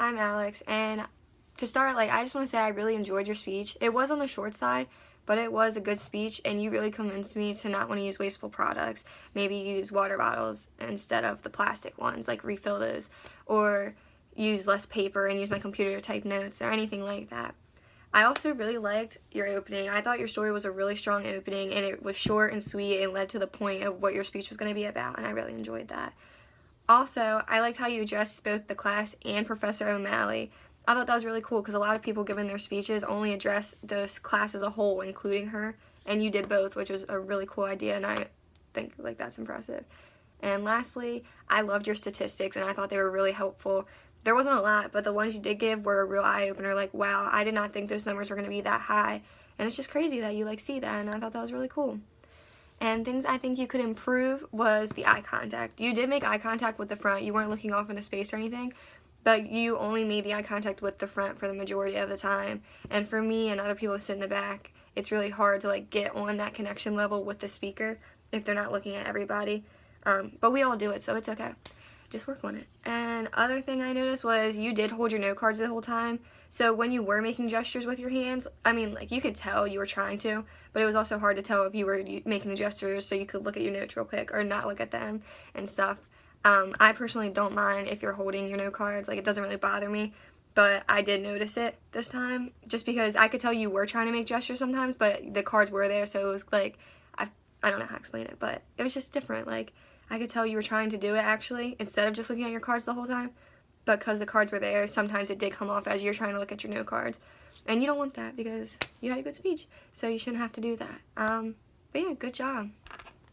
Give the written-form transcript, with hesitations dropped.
I'm Alex, and to start, I just want to say I really enjoyed your speech. It was on the short side, but it was a good speech, and you really convinced me to not want to use wasteful products. Maybe use water bottles instead of the plastic ones, refill those, or use less paper and use my computer to type notes or anything like that. I also really liked your opening. I thought your story was a really strong opening, and it was short and sweet and led to the point of what your speech was going to be about, and I really enjoyed that. Also, I liked how you addressed both the class and Professor O'Malley. I thought that was really cool because a lot of people giving their speeches only address this class as a whole, including her, and you did both, which was a really cool idea, and I think that's impressive. And lastly, I loved your statistics, and I thought they were really helpful. There wasn't a lot, but the ones you did give were a real eye-opener, wow, I did not think those numbers were going to be that high, and it's just crazy that you see that, and I thought that was really cool. And things I think you could improve was the eye contact. You did make eye contact with the front. You weren't looking off into space or anything, but you only made the eye contact with the front for the majority of the time. And for me and other people sitting in the back, it's really hard to get on that connection level with the speaker if they're not looking at everybody. But we all do it, so it's okay. Just work on it. And other thing I noticed was you did hold your note cards the whole time. So when you were making gestures with your hands, you could tell you were trying to, but it was also hard to tell if you were making the gestures so you could look at your notes real quick or not look at them and stuff. I personally don't mind if you're holding your note cards. It doesn't really bother me, but I did notice it this time just because I could tell you were trying to make gestures sometimes, but the cards were there, so it was I don't know how to explain it, but it was just different. I could tell you were trying to do it actually instead of just looking at your cards the whole time. But because the cards were there, sometimes it did come off as you're trying to look at your note cards. And you don't want that because you had a good speech, so you shouldn't have to do that. But yeah, good job.